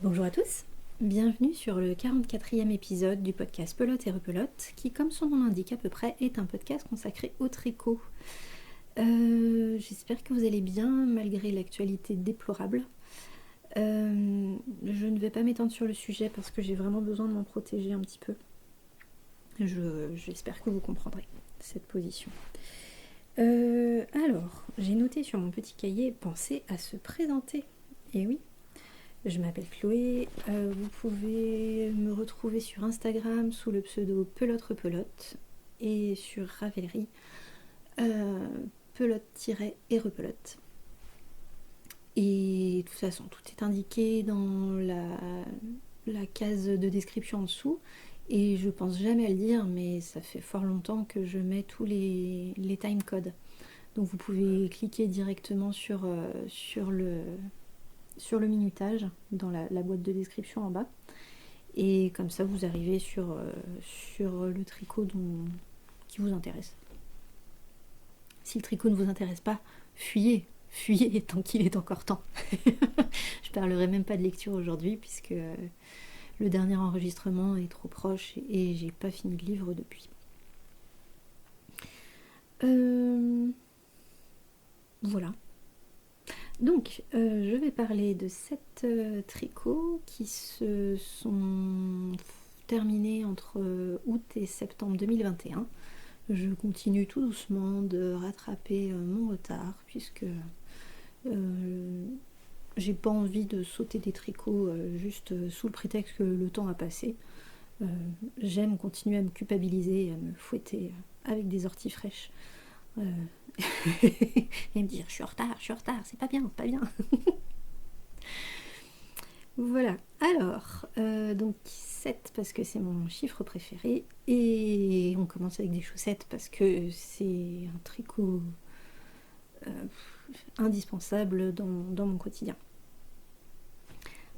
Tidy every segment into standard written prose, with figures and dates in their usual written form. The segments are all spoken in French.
Bonjour à tous, bienvenue sur le 44e épisode du podcast Pelote et Repelote, qui, comme son nom l'indique à peu près, est un podcast consacré au tricot. J'espère que vous allez bien malgré l'actualité déplorable. Je ne vais pas m'étendre sur le sujet parce que j'ai vraiment besoin de m'en protéger un petit peu. J'espère que vous comprendrez cette position. Alors, j'ai noté sur mon petit cahier « Pensez à se présenter ». Et oui, je m'appelle Chloé, vous pouvez me retrouver sur Instagram sous le pseudo Pelote Repelote et sur Ravelry pelote-et repelote. Et de toute façon, tout est indiqué dans la case de description en dessous. Et je pense jamais à le dire, mais ça fait fort longtemps que je mets tous les timecodes. Donc vous pouvez cliquer directement sur le minutage dans la boîte de description en bas. Et comme ça, vous arrivez sur le tricot qui vous intéresse. Si le tricot ne vous intéresse pas, fuyez tant qu'il est encore temps. Je parlerai même pas de lecture aujourd'hui puisque le dernier enregistrement est trop proche et j'ai pas fini le livre depuis. Voilà. Donc, je vais parler de 7 tricots qui se sont terminés entre août et septembre 2021. Je continue tout doucement de rattraper mon retard puisque j'ai pas envie de sauter des tricots juste sous le prétexte que le temps a passé. J'aime continuer à me culpabiliser et à me fouetter avec des orties fraîches. Et me dire je suis en retard, c'est pas bien. Voilà, alors, donc 7 parce que c'est mon chiffre préféré, et on commence avec des chaussettes parce que c'est un tricot indispensable dans mon quotidien.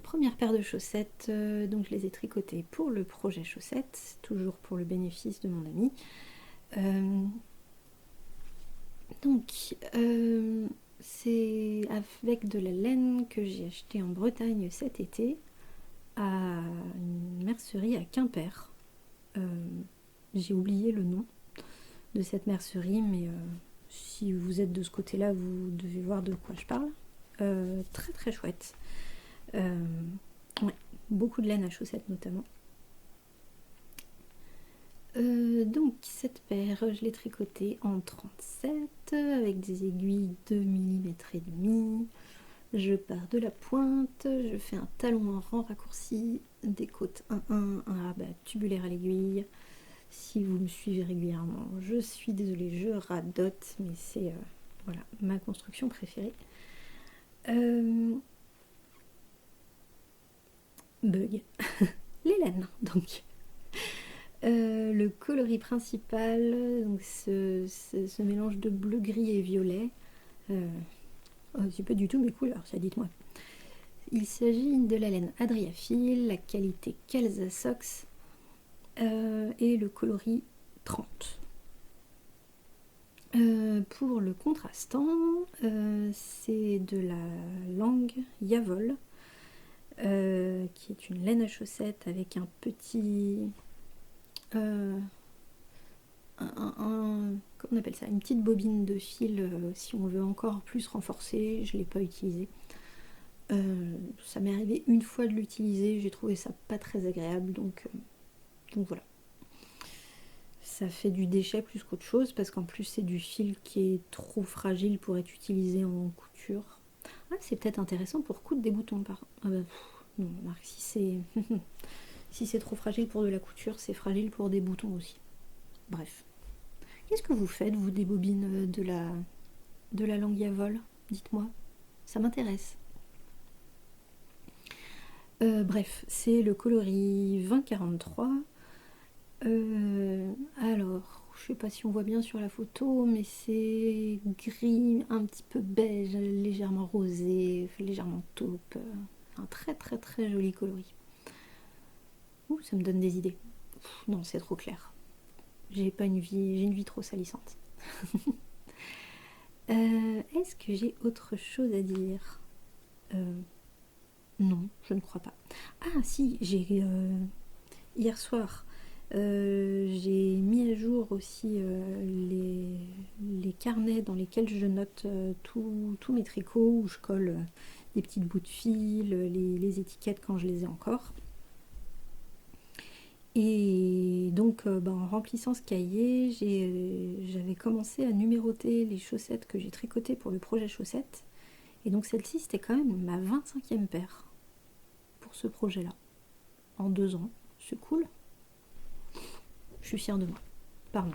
Première paire de chaussettes, donc je les ai tricotées pour le projet chaussettes, toujours pour le bénéfice de mon ami. C'est avec de la laine que j'ai acheté en Bretagne cet été à une mercerie à Quimper. J'ai oublié le nom de cette mercerie, mais si vous êtes de ce côté-là, vous devez voir de quoi je parle. Très très chouette. Ouais, beaucoup de laine à chaussettes notamment. Donc cette paire, je l'ai tricotée en 37 avec des aiguilles de 2 mm et demi. Je pars de la pointe, je fais un talon en rang raccourci, des côtes 1-1, un rabat tubulaire à l'aiguille. Si vous me suivez régulièrement, je suis désolée, je radote, mais c'est voilà, ma construction préférée. Bug. Les laines, donc. Le coloris principal, donc ce mélange de bleu, gris et violet. C'est pas du tout mes couleurs, ça, dites-moi. Il s'agit de la laine Adriaphile, la qualité Calzasox et le coloris 30. Pour le contrastant, c'est de la langue Yavol, qui est une laine à chaussettes avec un petit... comment on appelle ça, une petite bobine de fil si on veut encore plus renforcer. Je ne l'ai pas utilisé. Ça m'est arrivé une fois de l'utiliser, j'ai trouvé ça pas très agréable, donc voilà. Ça fait du déchet plus qu'autre chose parce qu'en plus c'est du fil qui est trop fragile pour être utilisé en couture. Ah, c'est peut-être intéressant pour coudre des boutons par... non, Marc, si c'est trop fragile pour de la couture, c'est fragile pour des boutons aussi. Bref. Qu'est-ce que vous faites, vous, des bobines de la langue Yavol? Dites-moi, ça m'intéresse. Bref, c'est le coloris 2043. Alors, je sais pas si on voit bien sur la photo, mais c'est gris, un petit peu beige, légèrement rosé, légèrement taupe. Un très très très joli coloris. Ouh, ça me donne des idées. Non, c'est trop clair. J'ai une vie trop salissante. Est-ce que j'ai autre chose à dire? Non, je ne crois pas. Ah si, hier soir, j'ai mis à jour aussi les carnets dans lesquels je note tous mes tricots, où je colle des petites bouts de fil, les étiquettes quand je les ai encore. Et donc en remplissant ce cahier, j'avais commencé à numéroter les chaussettes que j'ai tricotées pour le projet chaussettes. Et donc celle-ci, c'était quand même ma 25e paire pour ce projet-là, en 2 ans. C'est cool. Je suis fière de moi. Pardon.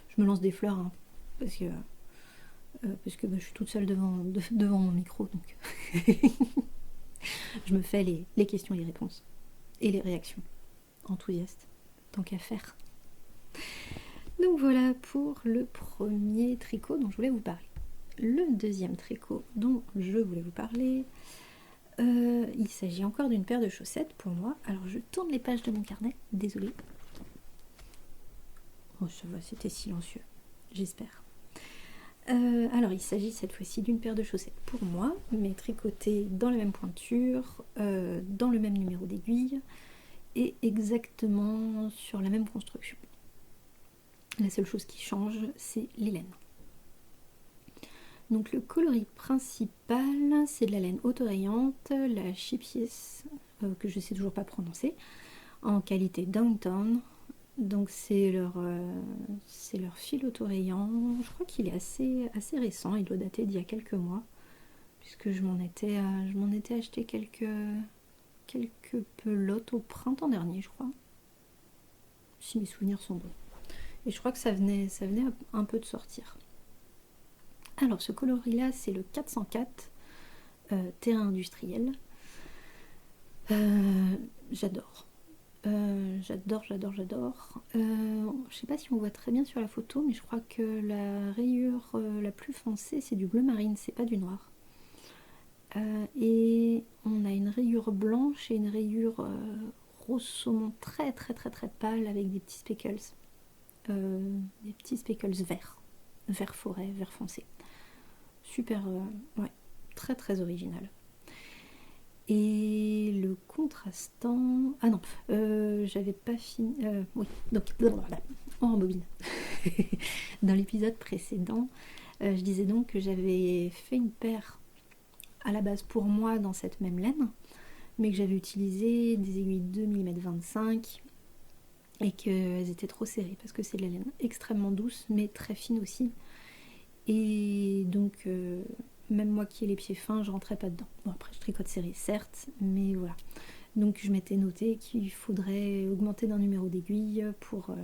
Je me lance des fleurs, hein, parce que je suis toute seule devant mon micro, donc je me fais les questions et les réponses. Et les réactions. Enthousiastes. Tant qu'à faire. Donc voilà pour le premier tricot dont je voulais vous parler. Le deuxième tricot dont je voulais vous parler, il s'agit encore d'une paire de chaussettes pour moi. Alors je tourne les pages de mon carnet, désolée. Oh ça va, c'était silencieux, j'espère. Alors il s'agit cette fois-ci d'une paire de chaussettes pour moi, mais tricotées dans la même pointure, dans le même numéro d'aiguille et exactement sur la même construction. La seule chose qui change, c'est les laines. Donc le coloris principal, c'est de la laine autorayante, la Chipies, que je ne sais toujours pas prononcer, en qualité Downtown. Donc c'est leur fil autorayant. Je crois qu'il est assez récent, il doit dater d'il y a quelques mois, puisque je m'en étais acheté quelques pelotes au printemps dernier, je crois. Si mes souvenirs sont bons. Et je crois que ça venait un peu de sortir. Alors ce coloris-là, c'est le 404 terrain industriel. J'adore. J'adore. Je sais pas si on voit très bien sur la photo, mais je crois que la rayure la plus foncée, c'est du bleu marine, c'est pas du noir. Et on a une rayure blanche et une rayure rose saumon très pâle avec des petits speckles. Vert forêt, vert foncé. Super, ouais, très original. Et le contrastant... Ah non, j'avais pas fini... oui, donc, on rembobine. Dans l'épisode précédent, je disais donc que j'avais fait une paire à la base pour moi dans cette même laine, mais que j'avais utilisé des aiguilles 2 mm 25 et qu'elles étaient trop serrées, parce que c'est de la laine extrêmement douce, mais très fine aussi. Et donc... même moi qui ai les pieds fins, je rentrais pas dedans. Bon, après, je tricote serré, certes, mais voilà. Donc, je m'étais noté qu'il faudrait augmenter d'un numéro d'aiguille pour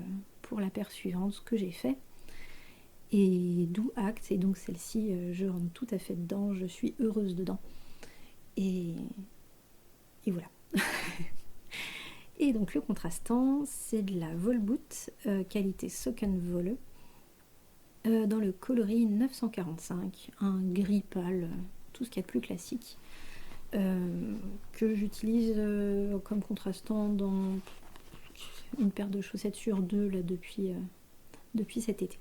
la paire suivante, ce que j'ai fait. Et d'où acte. Et donc, celle-ci, je rentre tout à fait dedans. Je suis heureuse dedans. Et voilà. Et donc, le contrastant, c'est de la Volboot, qualité Socken Vole. Dans le coloris 945, un gris pâle, tout ce qu'il y a de plus classique, que j'utilise comme contrastant dans une paire de chaussettes sur 2 là, depuis cet été.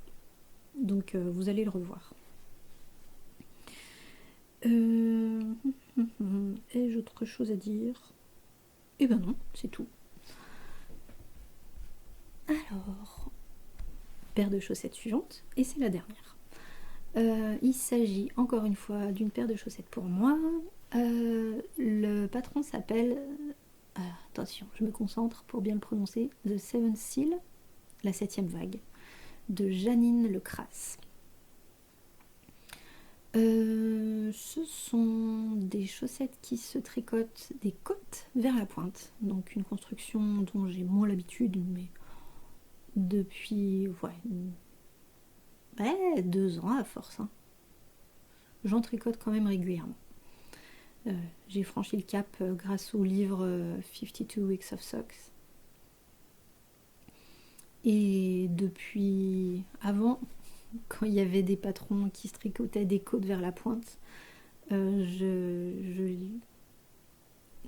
Donc vous allez le revoir. Ai-je autre chose à dire? Eh ben non, c'est tout. Alors... paire de chaussettes suivante, et c'est la dernière. Il s'agit encore une fois d'une paire de chaussettes pour moi. Le patron s'appelle, attention, je me concentre pour bien le prononcer, The Seventh Seal, la 7e vague, de Janine Lecrasse. Ce sont des chaussettes qui se tricotent des côtes vers la pointe, donc une construction dont j'ai moins l'habitude, mais depuis 2 ans à force. Hein. J'en tricote quand même régulièrement. J'ai franchi le cap grâce au livre 52 Weeks of Socks. Et depuis avant, quand il y avait des patrons qui se tricotaient des côtes vers la pointe, je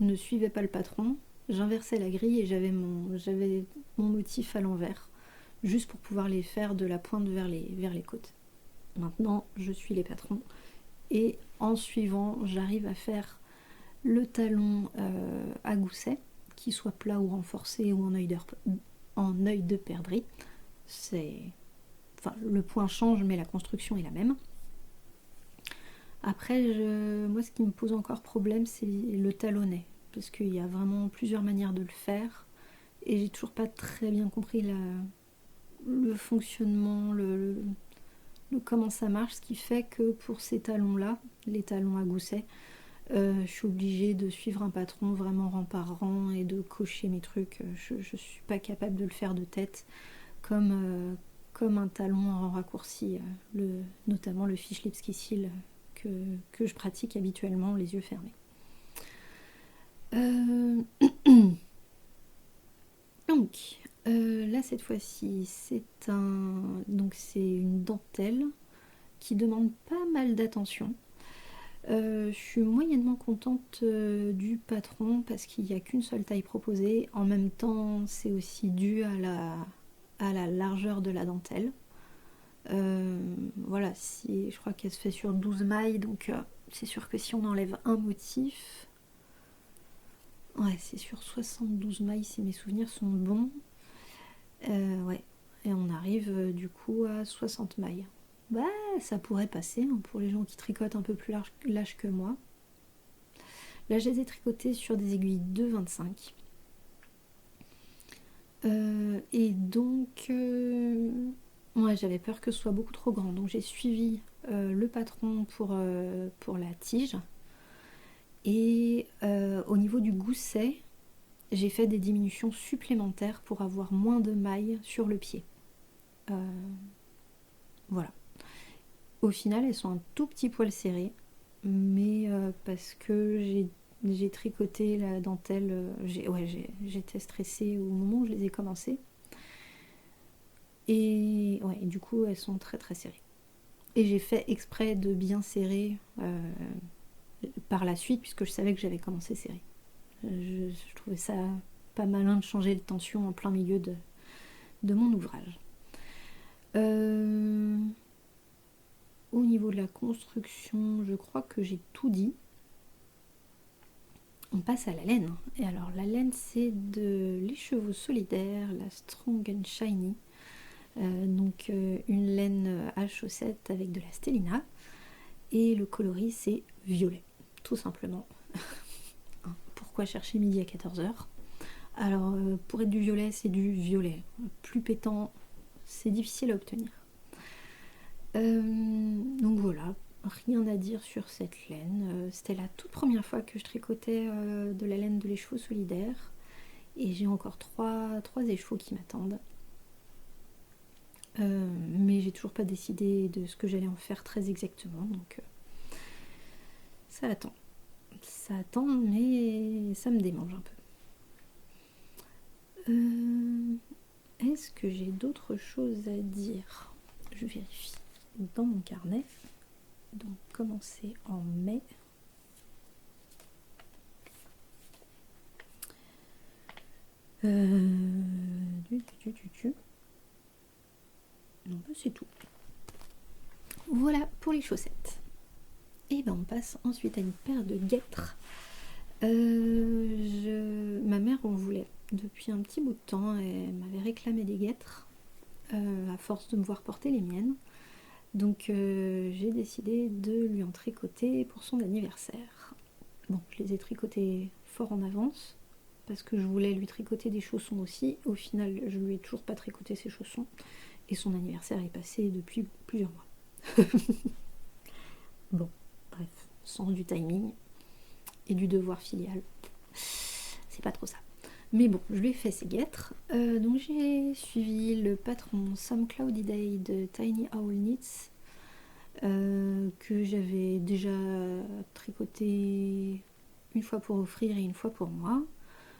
ne suivais pas le patron, j'inversais la grille et j'avais mon motif à l'envers, juste pour pouvoir les faire de la pointe vers les côtes. Maintenant, je suis les patrons et en suivant, j'arrive à faire le talon à gousset, qu'il soit plat ou renforcé ou en œil de perdrix. Enfin, le point change mais la construction est la même. Après, moi ce qui me pose encore problème, c'est le talonnet, parce qu'il y a vraiment plusieurs manières de le faire, et j'ai toujours pas très bien compris le fonctionnement, comment ça marche, ce qui fait que pour ces talons-là, les talons à gousset, je suis obligée de suivre un patron vraiment rang par rang et de cocher mes trucs. Je suis pas capable de le faire de tête comme un talon en raccourci, notamment le fish Lipski Seal que je pratique habituellement les yeux fermés. Donc là cette fois-ci c'est une dentelle qui demande pas mal d'attention. Je suis moyennement contente du patron parce qu'il n'y a qu'une seule taille proposée. En même temps, c'est aussi dû à la largeur de la dentelle. Voilà, je crois qu'elle se fait sur 12 mailles, donc c'est sûr que si on enlève un motif, ouais, c'est sur 72 mailles si mes souvenirs sont bons. Ouais, et on arrive du coup à 60 mailles. Bah, ça pourrait passer hein, pour les gens qui tricotent un peu plus large que moi. Là, je les ai tricotés sur des aiguilles de 25. Et donc, ouais, j'avais peur que ce soit beaucoup trop grand. Donc, j'ai suivi le patron pour la tige. Et au niveau du gousset, j'ai fait des diminutions supplémentaires pour avoir moins de mailles sur le pied. Voilà. Au final, elles sont un tout petit poil serrées, mais parce que j'ai tricoté la dentelle, j'étais stressée au moment où je les ai commencées. Et ouais, du coup, elles sont très très serrées. Et j'ai fait exprès de bien serrer par la suite, puisque je savais que j'avais commencé serré. Je trouvais ça pas malin de changer de tension en plein milieu de mon ouvrage. Au niveau de la construction, je crois que j'ai tout dit. On passe à la laine. Et alors la laine, c'est de l'écheveau solidaire, la Strong and Shiny. Donc une laine à chaussettes avec de la stellina. Et le coloris, c'est violet, tout simplement. Pourquoi chercher midi à 14h? Alors pour être du violet, c'est du violet. Plus pétant, c'est difficile à obtenir. Donc voilà, rien à dire sur cette laine. C'était la toute première fois que je tricotais de la laine de l'écheveau solidaire. Et j'ai encore trois écheveaux qui m'attendent. Mais j'ai toujours pas décidé de ce que j'allais en faire très exactement. Donc ça attend. Ça attend, mais ça me démange un peu. Est-ce que j'ai d'autres choses à dire? Je vérifie dans mon carnet. Donc commencer en mai. Non, c'est tout. Voilà pour les chaussettes. Et ben on passe ensuite à une paire de guêtres. Ma mère en voulait depuis un petit bout de temps. Elle m'avait réclamé des guêtres à force de me voir porter les miennes. Donc j'ai décidé de lui en tricoter pour son anniversaire. Bon, je les ai tricotées fort en avance parce que je voulais lui tricoter des chaussons aussi. Au final, je lui ai toujours pas tricoté ses chaussons et son anniversaire est passé depuis plusieurs mois. Bon, bref, sens du timing et du devoir filial. C'est pas trop ça. Mais bon, je lui ai fait ses guêtres. Donc j'ai suivi le patron Some Cloudy Day de Tiny Owl Knits que j'avais déjà tricoté une fois pour offrir et une fois pour moi.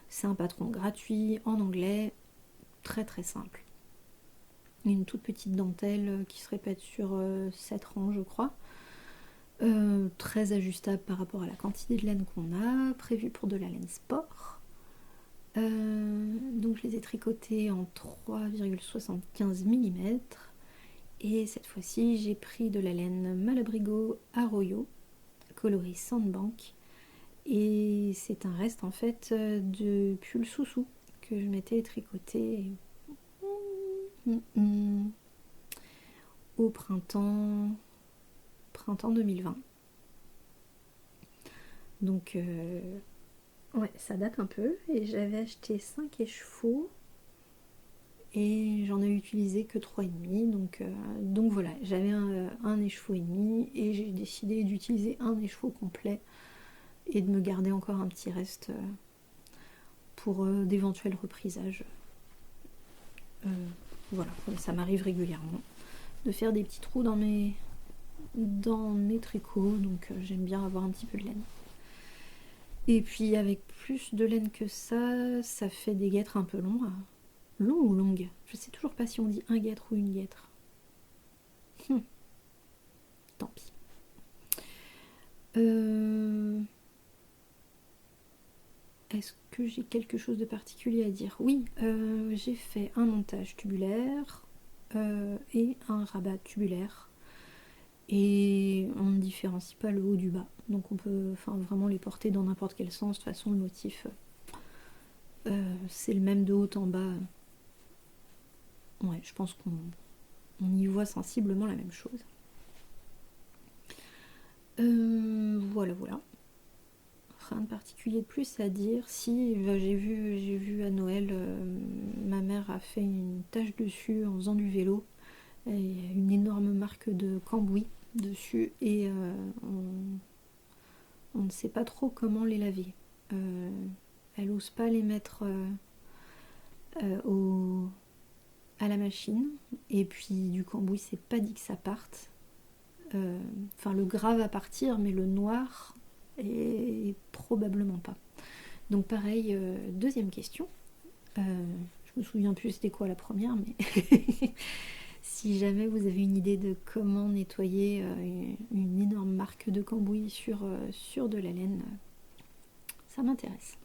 C'est un patron gratuit en anglais, très très simple. Une toute petite dentelle qui se répète sur 7 rangs je crois. Très ajustable par rapport à la quantité de laine qu'on a, prévu pour de la laine sport. Donc je les ai tricotés en 3,75 mm et cette fois-ci j'ai pris de la laine Malabrigo Arroyo coloris Sandbank Et c'est un reste en fait de pull Soussou que je m'étais tricoté au printemps 2020. Donc ouais, ça date un peu. Et j'avais acheté 5 écheveaux et j'en ai utilisé que 3,5. Donc voilà, j'avais un écheveau et demi et j'ai décidé d'utiliser un écheveau complet et de me garder encore un petit reste pour d'éventuels reprisages. Voilà, ça m'arrive régulièrement de faire des petits trous dans mes tricots, donc j'aime bien avoir un petit peu de laine. Et puis avec plus de laine que ça fait des guêtres un peu longs. Long ou longue? Je sais toujours pas si on dit un guêtre ou une guêtre. Tant pis. Est-ce que j'ai quelque chose de particulier à dire? Oui, j'ai fait un montage tubulaire et un rabat tubulaire. Et on ne différencie pas le haut du bas. Donc on peut vraiment les porter dans n'importe quel sens. De toute façon, le motif, c'est le même de haut en bas. Ouais, je pense qu'on y voit sensiblement la même chose. Voilà. Rien de particulier de plus à dire. Si, j'ai vu à Noël, ma mère a fait une tache dessus en faisant du vélo. Il y a une énorme marque de cambouis dessus et on ne sait pas trop comment les laver. Elle n'ose pas les mettre à la machine, et puis du cambouis c'est pas dit que ça parte. Le gras va partir, mais le noir et probablement pas. Donc pareil, deuxième question. Je me souviens plus c'était quoi la première, mais si jamais vous avez une idée de comment nettoyer une énorme marque de cambouis sur de la laine, ça m'intéresse.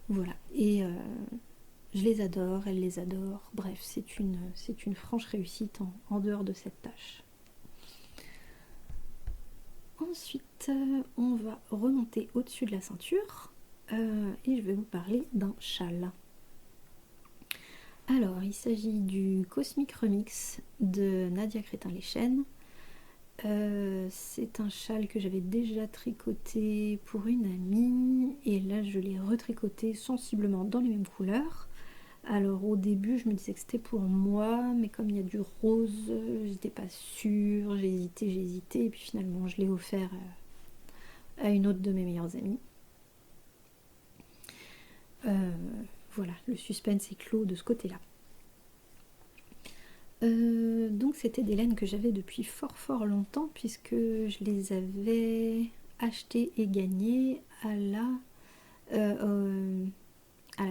Voilà. Et je les adore, elle les adore. Bref, c'est une franche réussite en dehors de cette tâche. Ensuite, on va remonter au-dessus de la ceinture et je vais vous parler d'un châle. Alors, il s'agit du Cosmic Remix de Nadia Crétin-Leschaine. C'est un châle que j'avais déjà tricoté pour une amie et là je l'ai retricoté sensiblement dans les mêmes couleurs. Alors au début je me disais que c'était pour moi, mais comme il y a du rose, j'étais pas sûre, j'ai hésité et puis finalement je l'ai offert à une autre de mes meilleures amies. Voilà, le suspense est clos de ce côté-là. Donc c'était des laines que j'avais depuis fort longtemps puisque je les avais achetées et gagnées à la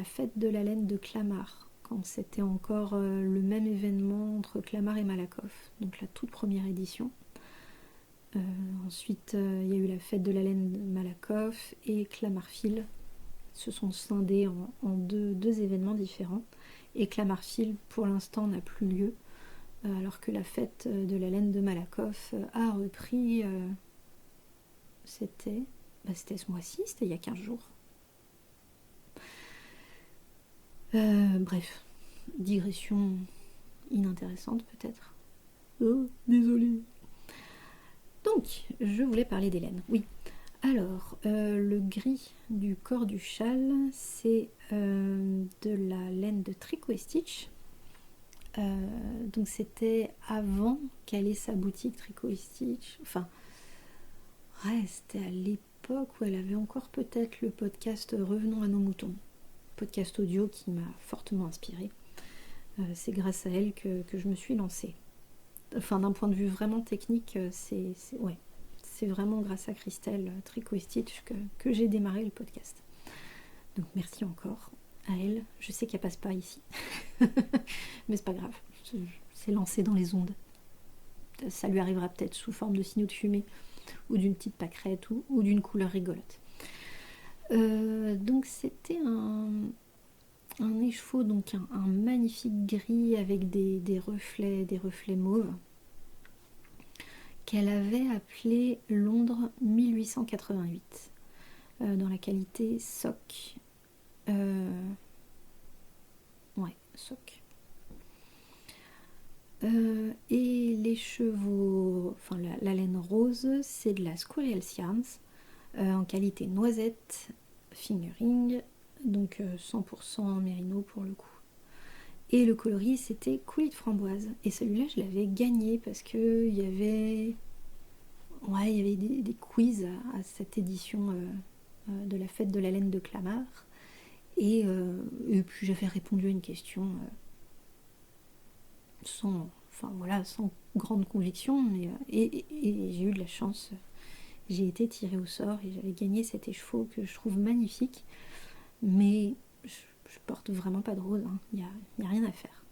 fête de la laine de Clamart, quand c'était encore le même événement entre Clamart et Malakoff, donc la toute première édition. Ensuite il y a eu la fête de la laine de Malakoff et Clamart-Fil se sont scindés en deux événements différents, et Clamart-Fil pour l'instant n'a plus lieu, alors que la fête de la laine de Malakoff a repris. C'était ce mois-ci, c'était il y a 15 jours. Bref, digression inintéressante peut-être. Oh, désolée. Donc, je voulais parler des laines. Oui. Alors, le gris du corps du châle, c'est de la laine de Tricot & Stitch. Donc c'était avant qu'elle ait sa boutique Tricot & Stitch. Enfin, ouais, c'était à l'époque où elle avait encore peut-être le podcast Revenons à nos moutons. Podcast audio qui m'a fortement inspirée. C'est grâce à elle que je me suis lancée. Enfin, d'un point de vue vraiment technique, c'est vraiment grâce à Christelle Tricot & Stitch que j'ai démarré le podcast. Donc merci encore à elle. Je sais qu'elle passe pas ici, mais c'est pas grave. C'est lancé dans les ondes. Ça lui arrivera peut-être sous forme de signaux de fumée ou d'une petite pâquerette ou d'une couleur rigolote. Donc c'était un écheveau, donc un magnifique gris avec des reflets mauves, qu'elle avait appelé Londres 1888, dans la qualité SOC. Ouais, SOC. Et les chevaux, enfin la laine rose, c'est de la Squirrel Yarns, en qualité noisette, fingering, donc 100% mérino pour le coup. Et le coloris, c'était coulis de framboise. Et celui-là, je l'avais gagné parce que il y avait des quiz à cette édition de la fête de la laine de Clamart. Et puis j'avais répondu à une question sans grande conviction, mais et j'ai eu de la chance. J'ai été tirée au sort et j'avais gagné cet écheveau que je trouve magnifique, mais je porte vraiment pas de rose, hein. Y a rien à faire.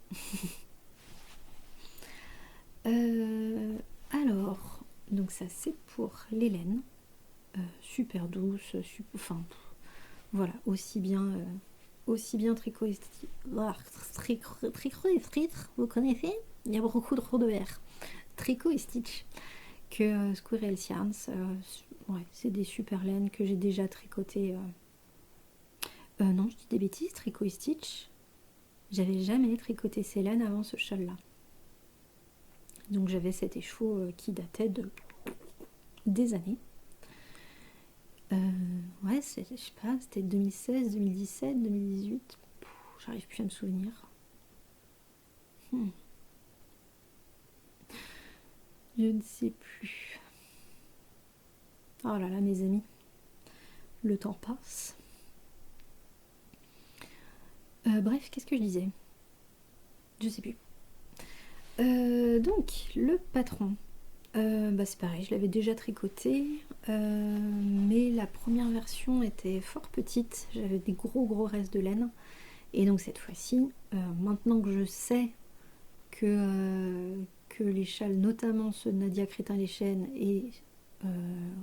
Alors, donc ça c'est pour les laines, super douce, voilà, aussi bien tricot et stitch. Tricot et stitch, vous connaissez? Il y a beaucoup trop de R. Tricot et stitch que Squirrel Yarns. Ouais, c'est des super laines que j'ai déjà tricotées. Non, je dis des bêtises, tricot et stitch. J'avais jamais tricoté ces laines avant ce châle-là. Donc j'avais cet écheveau qui datait de des années. Ouais, je sais pas, c'était 2016, 2017, 2018. J'arrive plus à me souvenir. Je ne sais plus. Oh là là, mes amis, le temps passe. Bref, qu'est-ce que je disais? Je sais plus. Donc, le patron. C'est pareil, je l'avais déjà tricoté, mais la première version était fort petite. J'avais des gros restes de laine. Et donc cette fois-ci, maintenant que je sais que les châles, notamment ceux de Nadia Crétin-les-Chênes et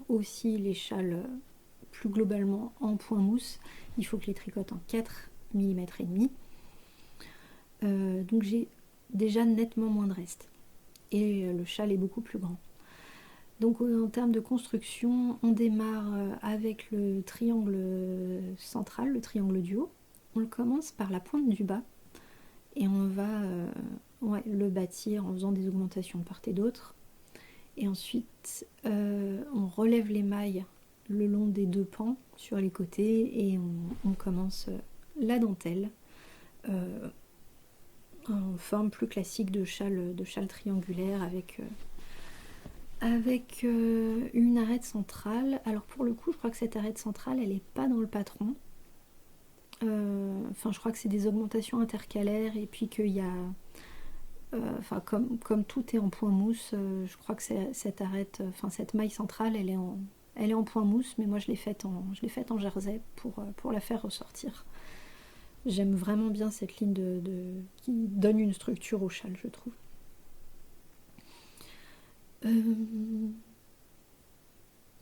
aussi les châles plus globalement en point mousse, il faut que je les tricote en 4 mm et demi. Donc j'ai déjà nettement moins de restes. Et le châle est beaucoup plus grand. Donc en termes de construction, on démarre avec le triangle central, le triangle du haut. On le commence par la pointe du bas et on va le bâtir en faisant des augmentations de part et d'autre. Et ensuite, on relève les mailles le long des deux pans sur les côtés et on commence la dentelle en forme plus classique de châle triangulaire avec une arête centrale. Alors pour le coup, je crois que cette arête centrale, elle n'est pas dans le patron. Je crois que c'est des augmentations intercalaires et puis qu'il y a... comme tout est en point mousse, je crois que cette maille centrale, elle est en point mousse, mais moi je l'ai faite en jersey pour la faire ressortir. J'aime vraiment bien cette ligne qui donne une structure au châle, je trouve.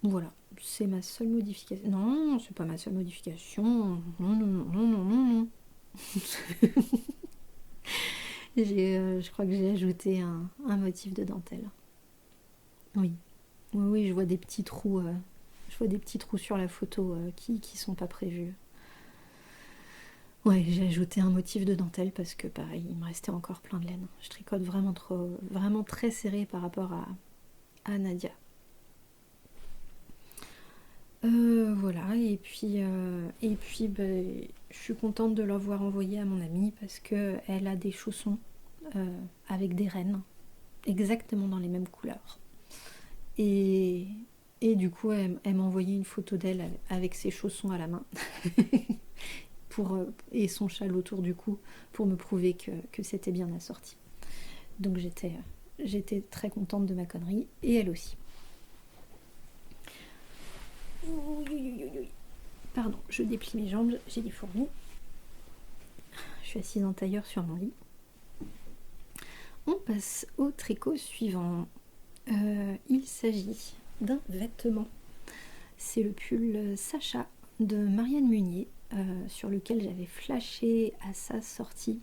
Voilà, c'est ma seule modification. Non, c'est pas ma seule modification. Non. Je crois que j'ai ajouté un motif de dentelle. Oui, je vois des petits trous. Je vois des petits trous sur la photo qui sont pas prévus. Ouais, j'ai ajouté un motif de dentelle parce que pareil, il me restait encore plein de laine. Je tricote vraiment très serré par rapport à Nadia. Voilà, et puis je suis contente de l'avoir envoyé à mon amie parce qu'elle a des chaussons avec des rennes, exactement dans les mêmes couleurs. Et du coup, elle m'a envoyé une photo d'elle avec ses chaussons à la main et son châle autour du cou pour me prouver que c'était bien assorti. Donc j'étais très contente de ma connerie et elle aussi. Pardon, je déplie mes jambes, j'ai des fourmis. Je suis assise en tailleur sur mon lit. On passe au tricot suivant. Il s'agit d'un vêtement. C'est le pull Sacha de Marianne Munier, sur lequel j'avais flashé à sa sortie.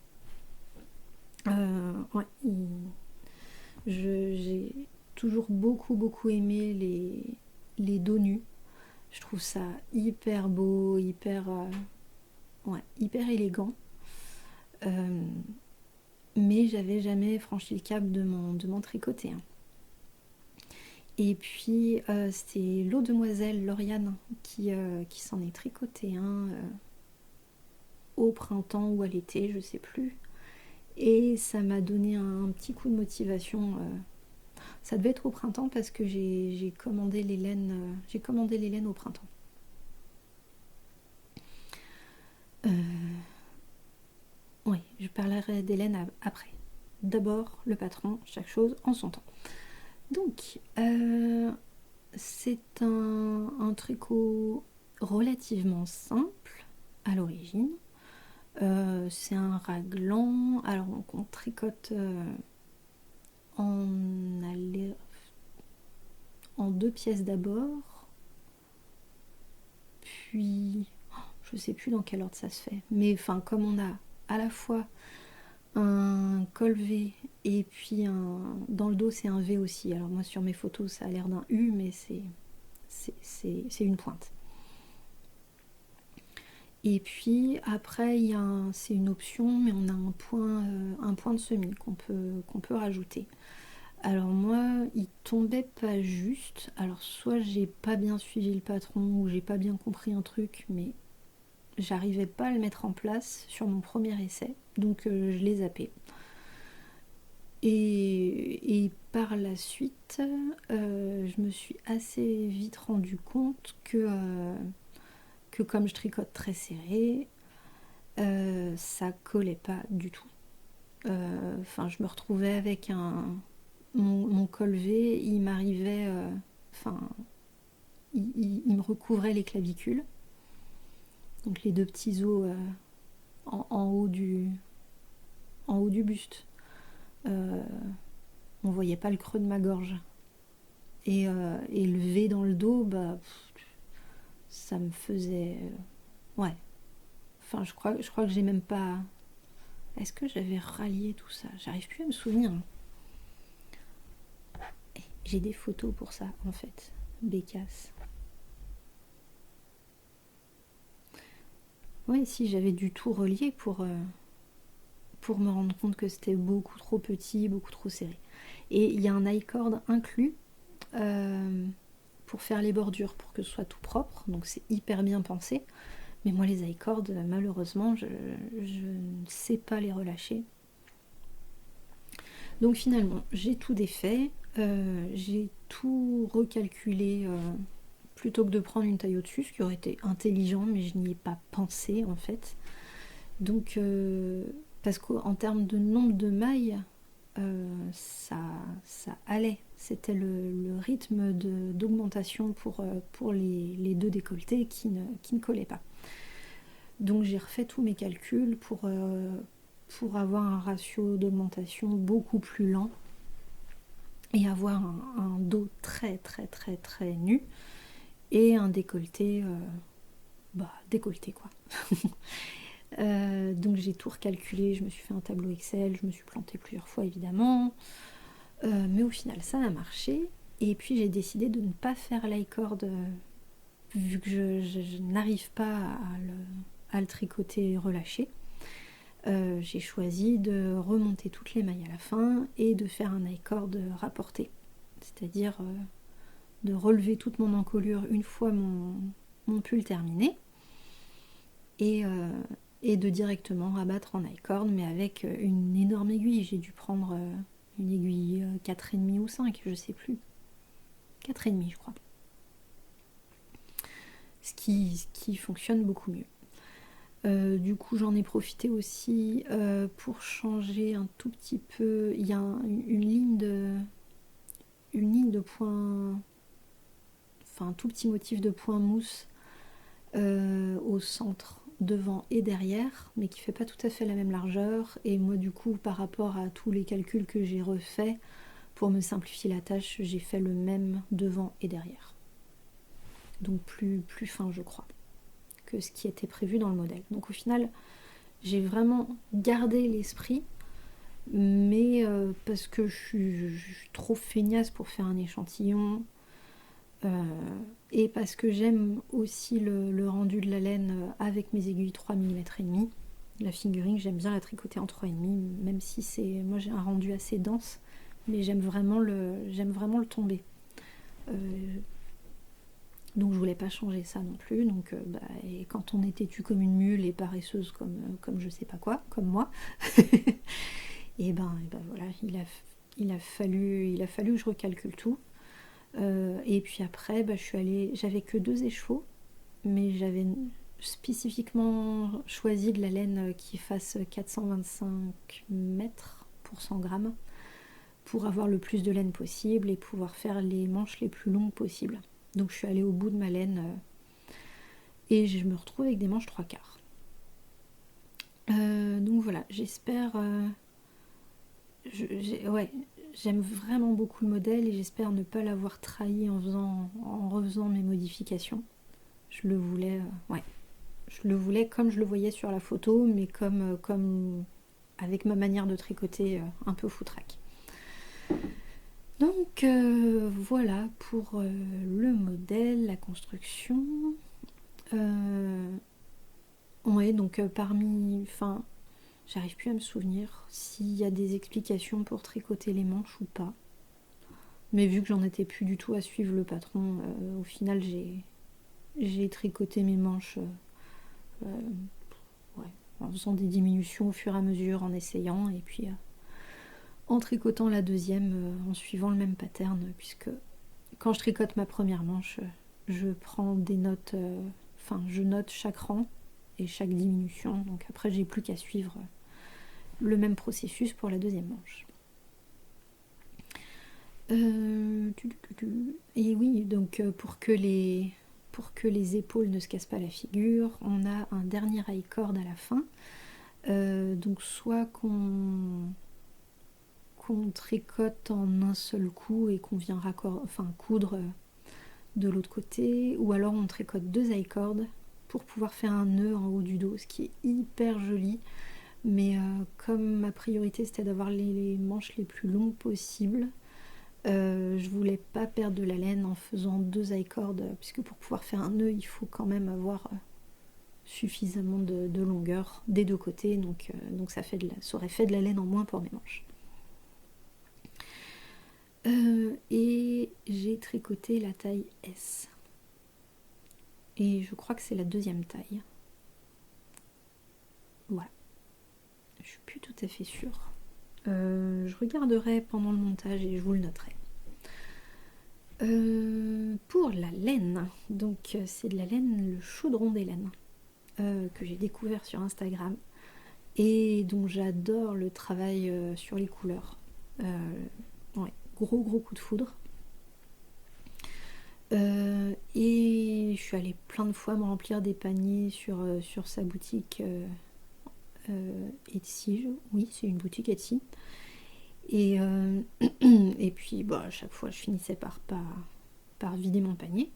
J'ai toujours beaucoup aimé les dos nus. Je trouve ça hyper beau, hyper élégant. Mais j'avais jamais franchi le cap de m'en tricoter. Et puis c'était l'eau demoiselle Lauriane qui s'en est tricoté un au printemps ou à l'été, je sais plus. Et ça m'a donné un petit coup de motivation. Ça devait être au printemps parce que j'ai commandé les laines au printemps. Oui, je parlerai des laines après. D'abord, le patron, chaque chose en son temps. Donc, c'est un tricot relativement simple à l'origine. C'est un raglan. Alors, on tricote en 2 pièces d'abord. Puis, je sais plus dans quel ordre ça se fait. Mais enfin, comme on a à la fois un col V et puis dans le dos c'est un V aussi. Alors moi sur mes photos ça a l'air d'un U, mais c'est une pointe. Et puis après c'est une option, mais on a un point de semis qu'on peut rajouter. Alors moi il tombait pas juste. Alors soit j'ai pas bien suivi le patron ou j'ai pas bien compris un truc, mais j'arrivais pas à le mettre en place sur mon premier essai, donc je l'ai zappé. Et par la suite, je me suis assez vite rendu compte que comme je tricote très serré, ça collait pas du tout. Enfin, je me retrouvais avec mon col V, il m'arrivait, il me recouvrait les clavicules, donc les 2 petits os en haut du buste. On voyait pas le creux de ma gorge. Et le V dans le dos, ça me faisait... ouais. Enfin, je crois que j'ai même pas... Est-ce que j'avais rallié tout ça? J'arrive plus à me souvenir. J'ai des photos pour ça, en fait. Bécasse. Ouais, si, j'avais du tout relié pour me rendre compte que c'était beaucoup trop petit, beaucoup trop serré. Et il y a un I-cord inclus pour faire les bordures, pour que ce soit tout propre. Donc c'est hyper bien pensé. Mais moi les I-cords, malheureusement, je ne sais pas les relâcher. Donc finalement, j'ai tout défait. J'ai tout recalculé plutôt que de prendre une taille au-dessus, ce qui aurait été intelligent, mais je n'y ai pas pensé en fait. Donc, parce qu'en termes de nombre de mailles, ça allait. C'était le rythme d'augmentation pour les 2 décolletés qui ne collaient pas. Donc j'ai refait tous mes calculs pour avoir un ratio d'augmentation beaucoup plus lent et avoir un dos très nu et un décolleté décolleté quoi. Donc j'ai tout recalculé, je me suis fait un tableau Excel, je me suis plantée plusieurs fois évidemment, mais au final ça a marché. Et puis j'ai décidé de ne pas faire l'I-cord vu que je n'arrive pas à le tricoter relâché. J'ai choisi de remonter toutes les mailles à la fin et de faire un I-cord rapporté, c'est-à-dire de relever toute mon encolure une fois mon pull terminé et de directement rabattre en I-cord, mais avec une énorme aiguille. J'ai dû prendre une aiguille 4,5 ou 5, je sais plus. 4,5 je crois. Ce qui fonctionne beaucoup mieux. Du coup j'en ai profité aussi pour changer un tout petit peu. Il y a une ligne de points, enfin un tout petit motif de points mousse au centre, devant et derrière, mais qui fait pas tout à fait la même largeur. Et moi du coup par rapport à tous les calculs que j'ai refaits pour me simplifier la tâche, j'ai fait le même devant et derrière, donc plus fin je crois que ce qui était prévu dans le modèle. Donc au final j'ai vraiment gardé l'esprit, mais parce que je suis trop feignasse pour faire un échantillon, et parce que j'aime aussi le rendu de la laine avec mes aiguilles 3 mm et demi. La figurine, j'aime bien la tricoter en 3,5, même si moi j'ai un rendu assez dense, mais j'aime vraiment le tomber. Donc je voulais pas changer ça non plus. Donc et quand on est têtu comme une mule et paresseuse comme je sais pas quoi, comme moi, et ben voilà, il a fallu que je recalcule tout. Et puis après, j'avais que 2 écheveaux, mais j'avais spécifiquement choisi de la laine qui fasse 425 mètres pour 100 grammes pour avoir le plus de laine possible et pouvoir faire les manches les plus longues possibles. Donc je suis allée au bout de ma laine et je me retrouve avec des manches 3/4. Donc voilà, j'espère... ouais, j'aime vraiment beaucoup le modèle et j'espère ne pas l'avoir trahi en refaisant mes modifications. Je le voulais, ouais, je le voulais comme je le voyais sur la photo, mais comme avec ma manière de tricoter un peu foutraque. Donc voilà pour le modèle, la construction. Ouais, donc enfin, j'arrive plus à me souvenir s'il y a des explications pour tricoter les manches ou pas. Mais vu que j'en étais plus du tout à suivre le patron, au final j'ai tricoté mes manches ouais, en faisant des diminutions au fur et à mesure, en essayant, et puis en tricotant la deuxième en suivant le même pattern, puisque quand je tricote ma première manche, je prends des notes, je note chaque rang et chaque diminution, donc après j'ai plus qu'à suivre le même processus pour la deuxième manche. Et oui, donc pour que les épaules ne se cassent pas la figure, on a un dernier high cord à la fin. Donc soit qu'on tricote en un seul coup et qu'on vient coudre de l'autre côté, ou alors on tricote 2 high cords pour pouvoir faire un nœud en haut du dos, ce qui est hyper joli. Mais comme ma priorité c'était d'avoir les manches les plus longues possibles, je voulais pas perdre de la laine en faisant 2 high cords, puisque pour pouvoir faire un nœud il faut quand même avoir suffisamment de longueur des deux côtés, donc ça aurait fait de la laine en moins pour mes manches. Et j'ai tricoté la taille S. Et je crois que c'est la deuxième taille. Voilà. Je suis plus tout à fait sûre. Je regarderai pendant le montage et je vous le noterai. Pour la laine, donc c'est de la laine, le chaudron des laines, que j'ai découvert sur Instagram et dont j'adore le travail sur les couleurs. Ouais, gros coup de foudre. Et je suis allée plein de fois me remplir des paniers sur sa boutique Etsy. Oui, c'est une boutique Etsy. Et, et puis à chaque fois je finissais par vider mon panier.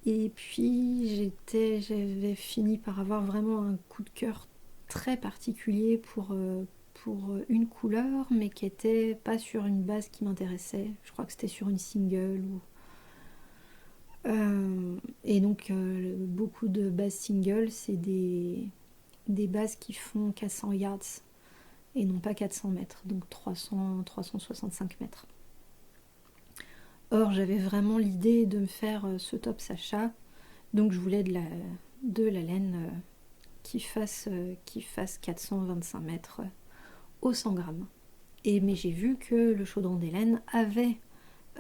Et puis j'avais fini par avoir vraiment un coup de cœur très particulier pour une couleur, mais qui était pas sur une base qui m'intéressait. Je crois que c'était sur une single et donc beaucoup de bases singles, c'est des bases qui font 400 yards et non pas 400 mètres, donc 365 mètres. Or j'avais vraiment l'idée de me faire ce top Sacha, donc je voulais de la laine qui fasse 425 mètres au 100 grammes. Mais j'ai vu que le chaudron des laines avait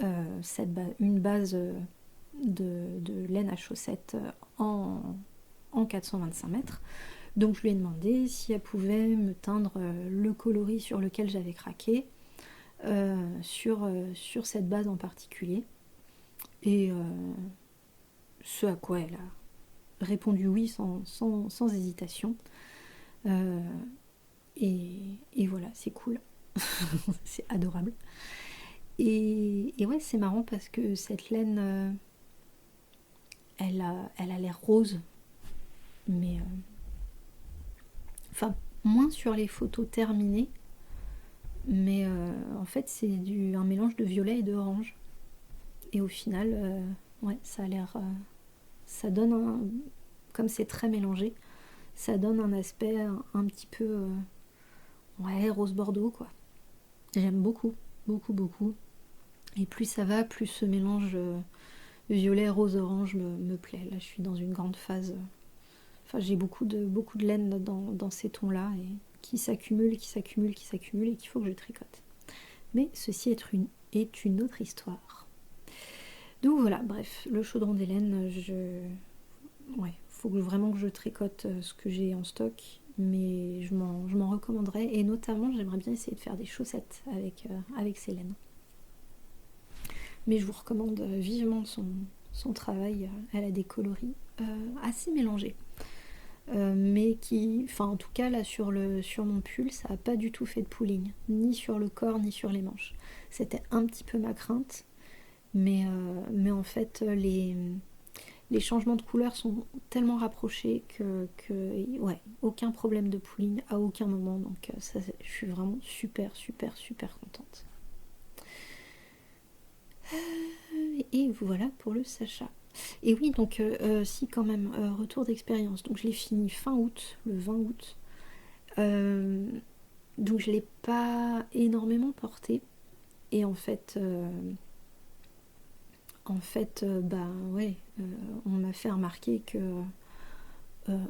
une base de laine à chaussettes en 425 mètres. Donc je lui ai demandé si elle pouvait me teindre le coloris sur lequel j'avais craqué sur cette base en particulier. Et ce à quoi elle a répondu oui sans hésitation. Et voilà, c'est cool. C'est adorable. Et ouais, c'est marrant parce que cette laine, elle a l'air rose. Mais... moins sur les photos terminées, mais en fait c'est un mélange de violet et d'orange. Et au final, ouais, ça a l'air... ça donne comme c'est très mélangé, ça donne un aspect un petit peu... ouais, rose bordeaux, quoi. J'aime beaucoup, beaucoup, beaucoup. Et plus ça va, plus ce mélange violet, rose, orange me plaît. Là, je suis dans une grande phase. Enfin, j'ai beaucoup de laine dans ces tons-là, et qui s'accumulent, qui s'accumulent, qui s'accumulent, et qu'il faut que je tricote. Mais ceci est une autre histoire. Donc voilà, bref, le chaudron des laines, ouais, faut vraiment que je tricote ce que j'ai en stock, mais je m'en recommanderais, et notamment j'aimerais bien essayer de faire des chaussettes avec ces laines. Mais je vous recommande vivement son travail. Elle a des coloris assez mélangés. Mais qui, enfin en tout cas là sur mon pull, ça n'a pas du tout fait de pooling, ni sur le corps ni sur les manches. C'était un petit peu ma crainte, mais en fait les changements de couleur sont tellement rapprochés que ouais, aucun problème de pooling à aucun moment, donc ça, je suis vraiment super super super contente. Et voilà pour le Sacha. Et oui, donc si quand même, retour d'expérience. Donc je l'ai fini fin août, le 20 août. Donc je l'ai pas énormément porté. Et bah ouais, on m'a fait remarquer que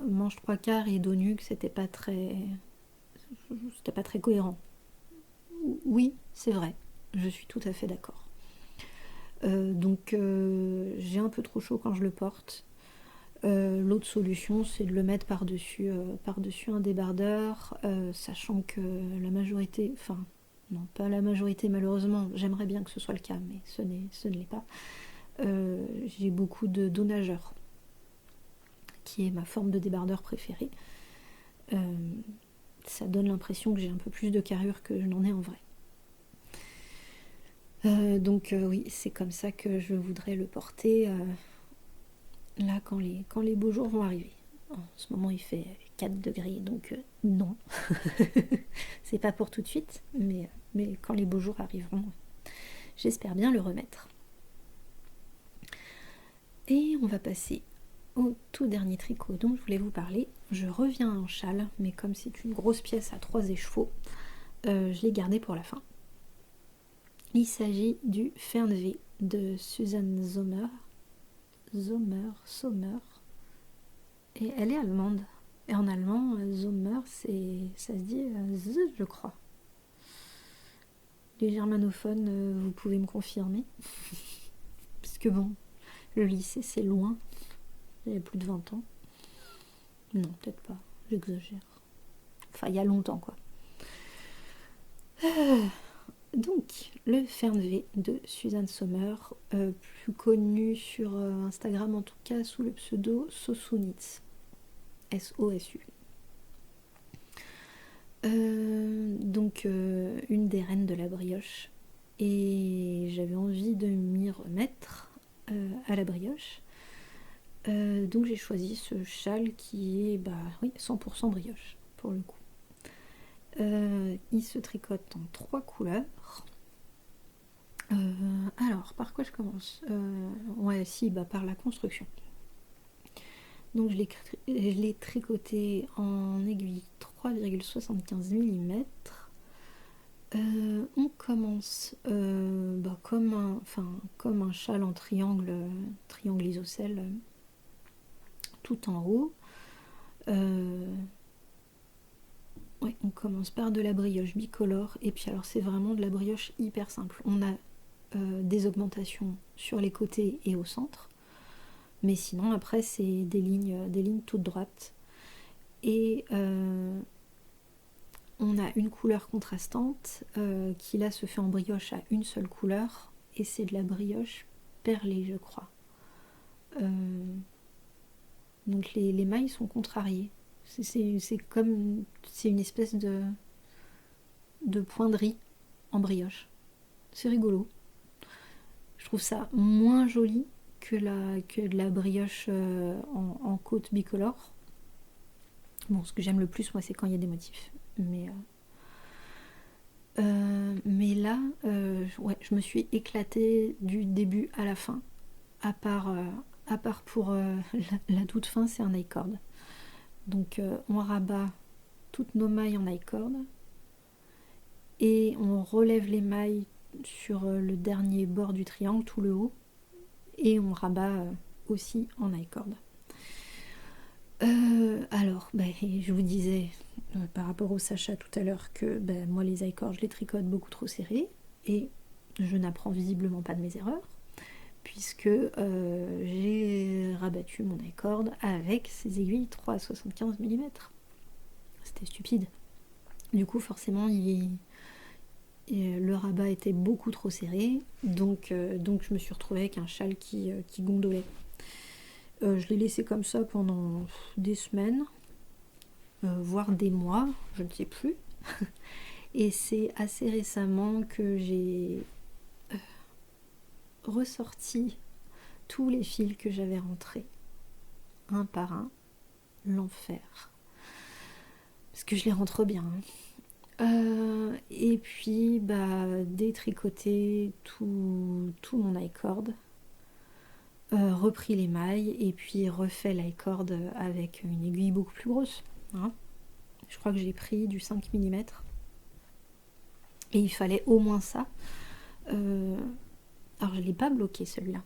manche trois quarts et dos nu, c'était pas très cohérent. Oui, c'est vrai, je suis tout à fait d'accord. Donc j'ai un peu trop chaud quand je le porte. L'autre solution, c'est de le mettre par-dessus un débardeur, sachant que la majorité, enfin non pas la majorité malheureusement, j'aimerais bien que ce soit le cas, mais ce ne l'est pas. J'ai beaucoup de dos nageurs, qui est ma forme de débardeur préférée. Ça donne l'impression que j'ai un peu plus de carrure que je n'en ai en vrai. Donc oui, c'est comme ça que je voudrais le porter là quand les beaux jours vont arriver. En ce moment il fait 4 degrés, donc non. C'est pas pour tout de suite, mais quand les beaux jours arriveront, j'espère bien le remettre. Et on va passer au tout dernier tricot dont je voulais vous parler. Je reviens en châle, mais comme c'est une grosse pièce à 3 écheveaux, je l'ai gardé pour la fin. Il s'agit du Fernweh de Suzanne Sommer. Sommer. Et elle est allemande. Et en allemand, Sommer, ça se dit Z, je crois. Les germanophones, vous pouvez me confirmer. Parce que bon, le lycée c'est loin. Il y a plus de 20 ans. Non, peut-être pas, j'exagère. Enfin, il y a longtemps quoi. Donc, le Fernweh de Suzanne Sommer, plus connu sur Instagram en tout cas sous le pseudo Sosunitz. S-O-S-U. Donc, une des reines de la brioche. Et j'avais envie de m'y remettre à la brioche. Donc j'ai choisi ce châle qui est 100% brioche pour le coup. Il se tricote en 3 couleurs. Alors, par quoi je commence? Par la construction. Donc je l'ai tricoté en aiguille 3,75 mm. On commence comme un châle en triangle isocèle, tout en haut. On commence par de la brioche bicolore, et puis alors c'est vraiment de la brioche hyper simple. On a des augmentations sur les côtés et au centre, mais sinon après c'est des lignes toutes droites, et on a une couleur contrastante qui là se fait en brioche à une seule couleur, et c'est de la brioche perlée je crois. Donc les mailles sont contrariées. C'est une espèce de poinderie en brioche. C'est rigolo. Je trouve ça moins joli que de la brioche en côte bicolore. Bon, ce que j'aime le plus, moi, c'est quand il y a des motifs. Mais là, ouais, je me suis éclatée du début à la fin. À part pour la toute fin, c'est un I-cord. Donc on rabat toutes nos mailles en I-cord et on relève les mailles sur le dernier bord du triangle, tout le haut, et on rabat aussi en I-cord. Alors, je vous disais par rapport au Sacha tout à l'heure que moi les I-cords je les tricote beaucoup trop serrés et je n'apprends visiblement pas de mes erreurs puisque j'ai rabattu mon I-cord avec ces aiguilles 3,75 mm. C'était stupide. Du coup forcément le rabat était beaucoup trop serré, donc je me suis retrouvée avec un châle qui gondolait. Je l'ai laissé comme ça pendant des semaines, voire des mois, je ne sais plus. Et c'est assez récemment que j'ai ressorti tous les fils que j'avais rentrés, un par un, l'enfer. Parce que je les rentre bien. Et puis, détricoter tout mon I-cord, repris les mailles et puis refait l'I-cord avec une aiguille beaucoup plus grosse. Hein. Je crois que j'ai pris du 5 mm. Et il fallait au moins ça. Alors je ne l'ai pas bloqué celui-là.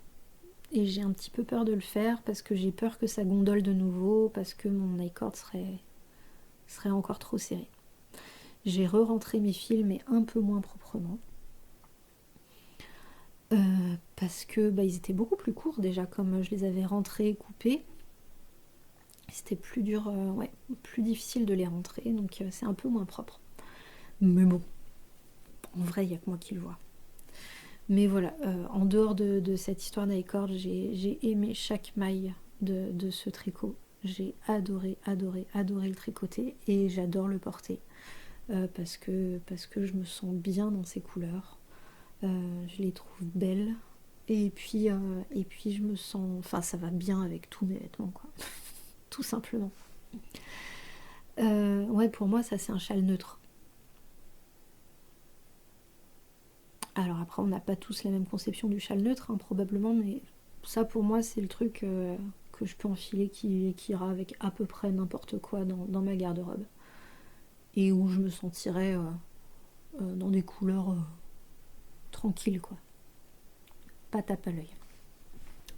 Et j'ai un petit peu peur de le faire parce que j'ai peur que ça gondole de nouveau, parce que mon I-cord serait encore trop serré. J'ai re-rentré mes fils mais un peu moins proprement. Parce que ils étaient beaucoup plus courts déjà, comme je les avais rentrés, coupés. C'était plus dur, plus difficile de les rentrer, donc c'est un peu moins propre. Mais bon, en vrai, il n'y a que moi qui le vois. Mais voilà, en dehors de cette histoire d'i-cord, j'ai aimé chaque maille de ce tricot. J'ai adoré le tricoter et j'adore le porter. Parce que je me sens bien dans ces couleurs. Je les trouve belles. Et puis je me sens... Enfin, ça va bien avec tous mes vêtements, quoi. Tout simplement. Ouais, pour moi, ça, c'est un châle neutre. Alors après, on n'a pas tous la même conception du châle neutre, hein, probablement, mais ça, pour moi, c'est le truc que je peux enfiler qui ira avec à peu près n'importe quoi dans ma garde-robe. Et où je me sentirais dans des couleurs tranquilles, quoi. Pas tape à l'œil.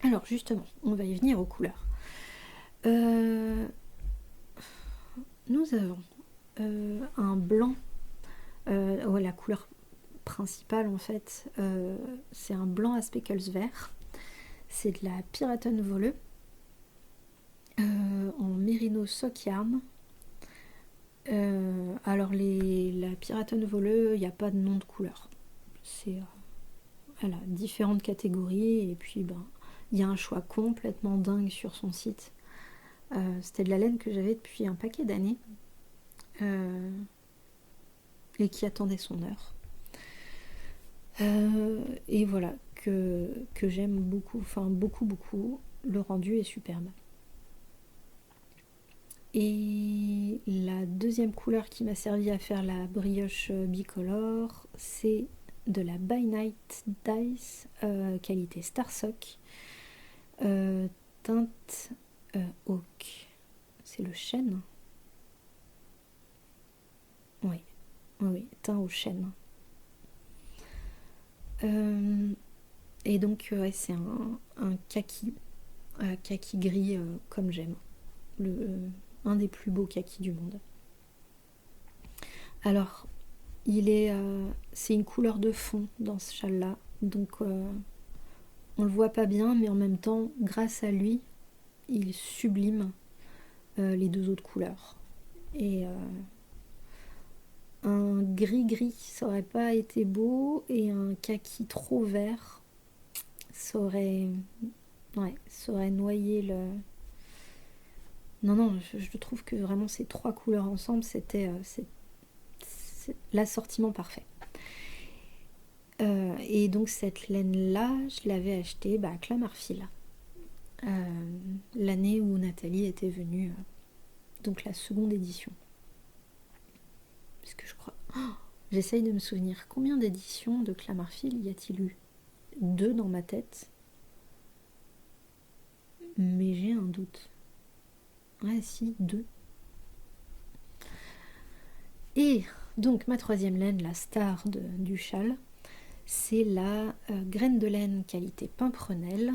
Alors, justement, on va y venir aux couleurs. Nous avons un blanc, la couleur principale en fait, c'est un blanc à speckles vert. C'est de la Piraten Wolle en Merino Sock Yarn. Alors la Piraten Wolle, il n'y a pas de nom de couleur. C'est différentes catégories et puis il y a un choix complètement dingue sur son site. C'était de la laine que j'avais depuis un paquet d'années et qui attendait son heure. Et voilà, que j'aime beaucoup, enfin beaucoup. Le rendu est superbe. Et la deuxième couleur qui m'a servi à faire la brioche bicolore, c'est de la By Night Dice qualité Starsock teinte Oak. C'est le chêne. Oui, teint au chêne. Et donc c'est un kaki gris comme j'aime, un des plus beaux kakis du monde. Alors c'est une couleur de fond dans ce châle là, donc on le voit pas bien, mais en même temps grâce à lui il sublime les deux autres couleurs. Et un gris ça aurait pas été beau, et un kaki trop vert ça aurait noyé le... Non, je trouve que vraiment ces trois couleurs ensemble, c'était l'assortiment parfait. Et donc cette laine-là, je l'avais achetée à Clamart-Fil. L'année où Nathalie était venue donc la seconde édition. Parce que je crois... j'essaye de me souvenir, combien d'éditions de Clamart-Phil y a-t-il eu? 2 dans ma tête. Mais j'ai un doute. Ouais, si, 2. Et donc ma troisième laine, la star du châle, c'est la graine de laine qualité Pimprenelle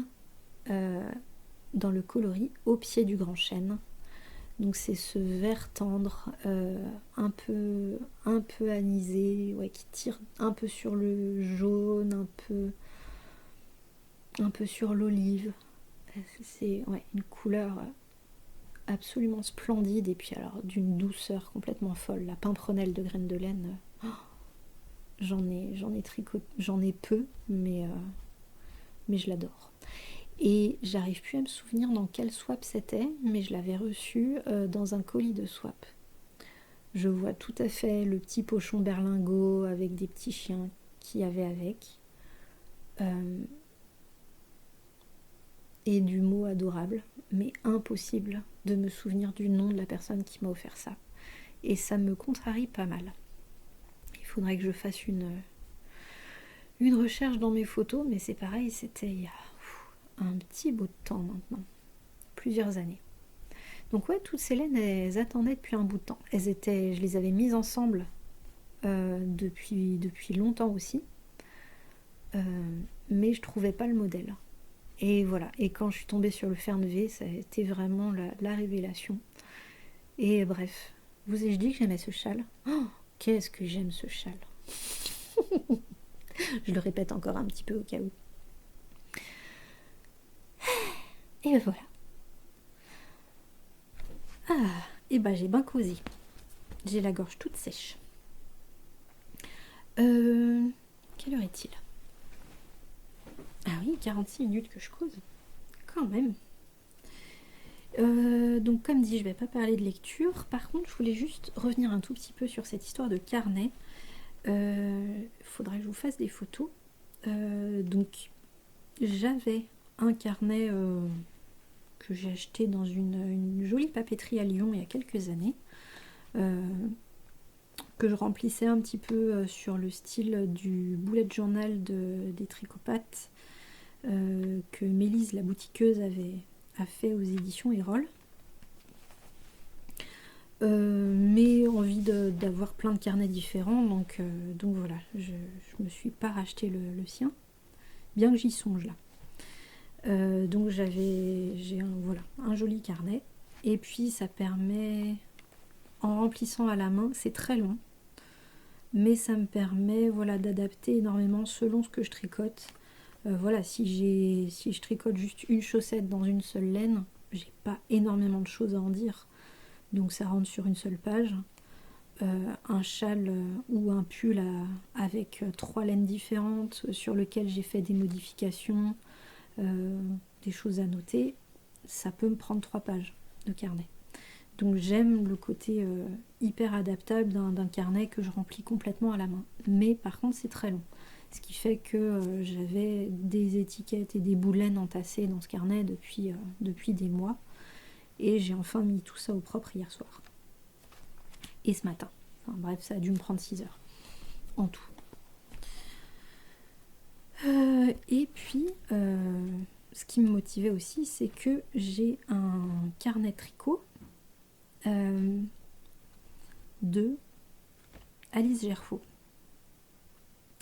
dans le coloris Au pied du grand chêne. Donc c'est ce vert tendre, un peu anisé, ouais, qui tire un peu sur le jaune, un peu sur l'olive. C'est une couleur absolument splendide et puis alors d'une douceur complètement folle. La Pimprenelle de graines de laine, j'en ai peu, mais je l'adore. Et j'arrive plus à me souvenir dans quel swap c'était, mais je l'avais reçu dans un colis de swap. Je vois tout à fait le petit pochon berlingot avec des petits chiens qu'il y avait avec. Et du mot adorable, mais impossible de me souvenir du nom de la personne qui m'a offert ça. Et ça me contrarie pas mal. Il faudrait que je fasse une recherche dans mes photos, mais c'est pareil, c'était il y a un petit bout de temps maintenant, plusieurs années. Donc ouais, toutes ces laines, elles attendaient depuis un bout de temps. Je les avais mises ensemble depuis longtemps aussi, mais je trouvais pas le modèle. Et voilà, et quand je suis tombée sur le Fern V, ça a été vraiment la révélation. Et bref, vous ai-je dit que j'aimais ce châle? Oh, qu'est-ce que j'aime ce châle. Je le répète encore un petit peu au cas où. Et ben voilà. Ah, et ben j'ai bien causé. J'ai la gorge toute sèche. Quelle heure est-il? Ah oui, 46 minutes que je cause. Quand même. Donc comme dit, je vais pas parler de lecture. Par contre, je voulais juste revenir un tout petit peu sur cette histoire de carnet. Faudrait que je vous fasse des photos. Donc j'avais un carnet que j'ai acheté dans une jolie papeterie à Lyon il y a quelques années, que je remplissais un petit peu sur le style du bullet journal des tricopathes que Mélise la boutiqueuse a fait aux éditions Erol. Mais envie d'avoir plein de carnets différents, donc voilà, je me suis pas racheté le sien, bien que j'y songe là. Donc j'ai un joli carnet, et puis ça permet, en remplissant à la main, c'est très long, mais ça me permet d'adapter énormément selon ce que je tricote. Si je tricote juste une chaussette dans une seule laine, j'ai pas énormément de choses à en dire, donc ça rentre sur une seule page. Un châle ou un pull avec 3 laines différentes sur lequel j'ai fait des modifications, des choses à noter, ça peut me prendre 3 pages de carnet. Donc j'aime le côté hyper adaptable d'un carnet que je remplis complètement à la main. Mais par contre c'est très long. Ce qui fait que j'avais des étiquettes et des bouts de laine entassés dans ce carnet depuis des mois. Et j'ai enfin mis tout ça au propre hier soir. Et ce matin. Enfin, bref, ça a dû me prendre 6 heures. En tout. Et puis, ce qui me motivait aussi, c'est que j'ai un carnet tricot de Alice Gerfaux,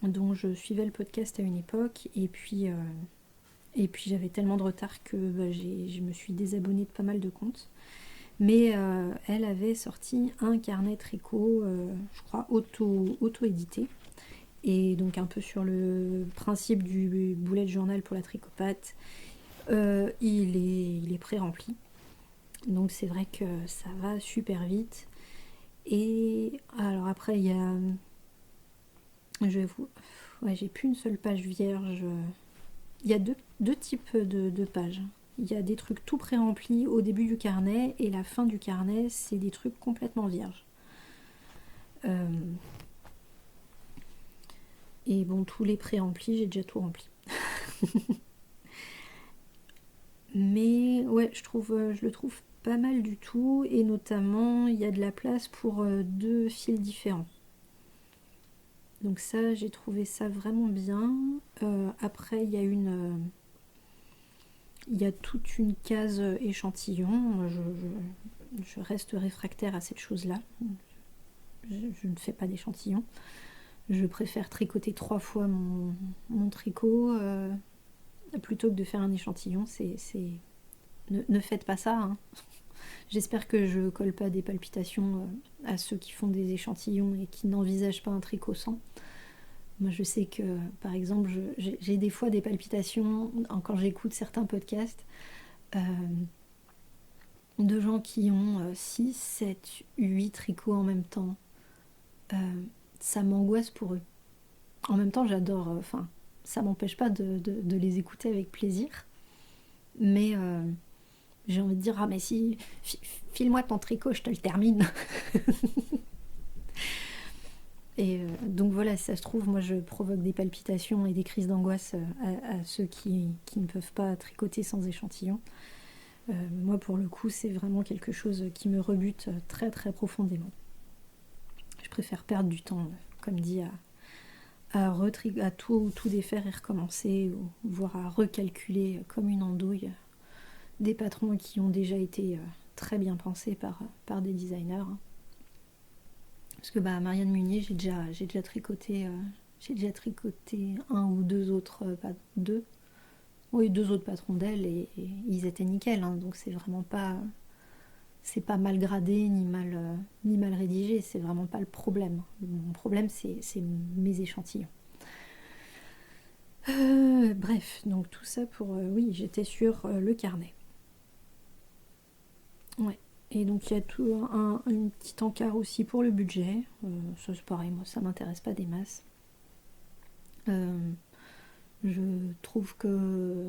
dont je suivais le podcast à une époque, et puis j'avais tellement de retard que je me suis désabonnée de pas mal de comptes. Mais elle avait sorti un carnet tricot, je crois auto-édité, et donc un peu sur le principe du bullet journal pour la tricopathe. Il est pré-rempli, donc c'est vrai que ça va super vite. Et alors après il y a, j'ai plus une seule page vierge. Il y a deux types de pages. Il y a des trucs tout pré-remplis au début du carnet, et la fin du carnet c'est des trucs complètement vierges. Et bon, tous les pré-remplis, j'ai déjà tout rempli. Mais ouais, je le trouve pas mal du tout, et notamment il y a de la place pour 2 fils différents. Donc ça, j'ai trouvé ça vraiment bien. Après, il y a toute une case échantillon. Je reste réfractaire à cette chose-là. Je ne fais pas d'échantillon. Je préfère tricoter 3 fois mon tricot plutôt que de faire un échantillon. Ne faites pas ça, hein. J'espère que je colle pas des palpitations à ceux qui font des échantillons et qui n'envisagent pas un tricot sans. Moi, je sais que, par exemple, j'ai des fois des palpitations quand j'écoute certains podcasts de gens qui ont 6, 7, 8 tricots en même temps. Ça m'angoisse pour eux. En même temps, j'adore, ça m'empêche pas de les écouter avec plaisir. Mais j'ai envie de dire, ah mais si, file-moi ton tricot, je te le termine. Et donc voilà, si ça se trouve, moi je provoque des palpitations et des crises d'angoisse à ceux qui ne peuvent pas tricoter sans échantillon. Moi pour le coup, c'est vraiment quelque chose qui me rebute très très profondément. Je préfère perdre du temps, comme dit, à tout défaire et recommencer, voire à recalculer comme une andouille des patrons qui ont déjà été très bien pensés par des designers. Parce que Marianne Munier, j'ai déjà tricoté un ou deux autres, deux autres patrons d'elle, et ils étaient nickel, hein, donc c'est vraiment pas, c'est pas mal gradé ni mal rédigé, c'est vraiment pas le problème. Mon problème c'est mes échantillons. Bref, donc tout ça pour oui, j'étais sur le carnet. Ouais. Et donc il y a tout un petit encart aussi pour le budget. Ça c'est pareil, moi ça m'intéresse pas des masses. Je trouve que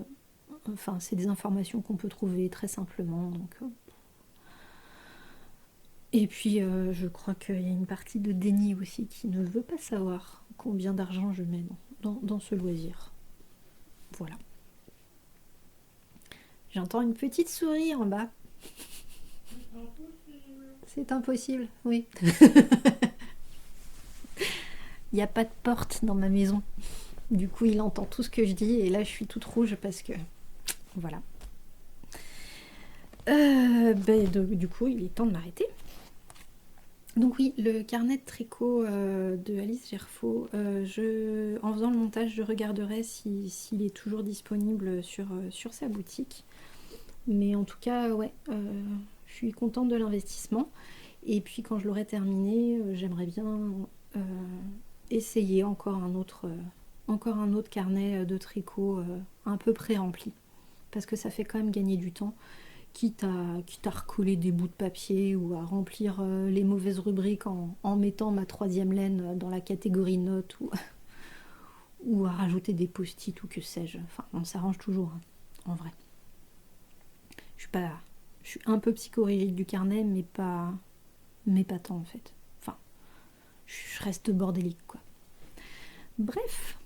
c'est des informations qu'on peut trouver très simplement. Donc, et puis je crois qu'il y a une partie de déni aussi qui ne veut pas savoir combien d'argent je mets dans ce loisir. Voilà. J'entends une petite souris en bas. C'est impossible, oui. Il n'y a pas de porte dans ma maison. Du coup, il entend tout ce que je dis et là, je suis toute rouge parce que... Voilà. Du coup, il est temps de m'arrêter. Donc oui, le carnet de tricot de Alice Gerfaut, en faisant le montage, je regarderai s'il est toujours disponible sur sa boutique. Mais en tout cas, ouais, je suis contente de l'investissement. Et puis quand je l'aurai terminé, j'aimerais bien essayer encore un autre carnet de tricot un peu pré-rempli. Parce que ça fait quand même gagner du temps, quitte à recoller des bouts de papier ou à remplir les mauvaises rubriques en mettant ma 3e laine dans la catégorie notes ou à rajouter des post-it ou que sais-je. Enfin, on s'arrange toujours, hein, en vrai. Je suis un peu psychorigide du carnet, mais pas tant en fait. Enfin, je reste bordélique, quoi. Bref,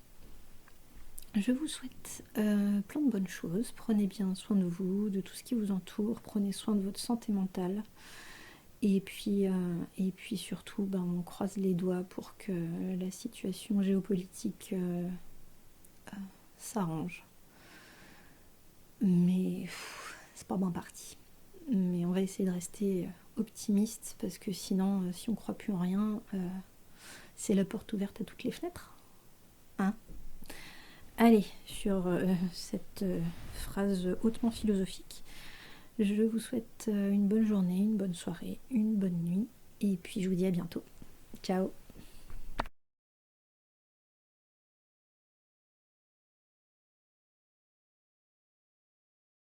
je vous souhaite plein de bonnes choses. Prenez bien soin de vous, de tout ce qui vous entoure. Prenez soin de votre santé mentale. Et puis surtout, on croise les doigts pour que la situation géopolitique s'arrange. Mais c'est pas bien parti. Mais on va essayer de rester optimiste parce que sinon, si on croit plus en rien, c'est la porte ouverte à toutes les fenêtres. Hein ? Allez, sur cette phrase hautement philosophique, je vous souhaite une bonne journée, une bonne soirée, une bonne nuit, et puis je vous dis à bientôt. Ciao.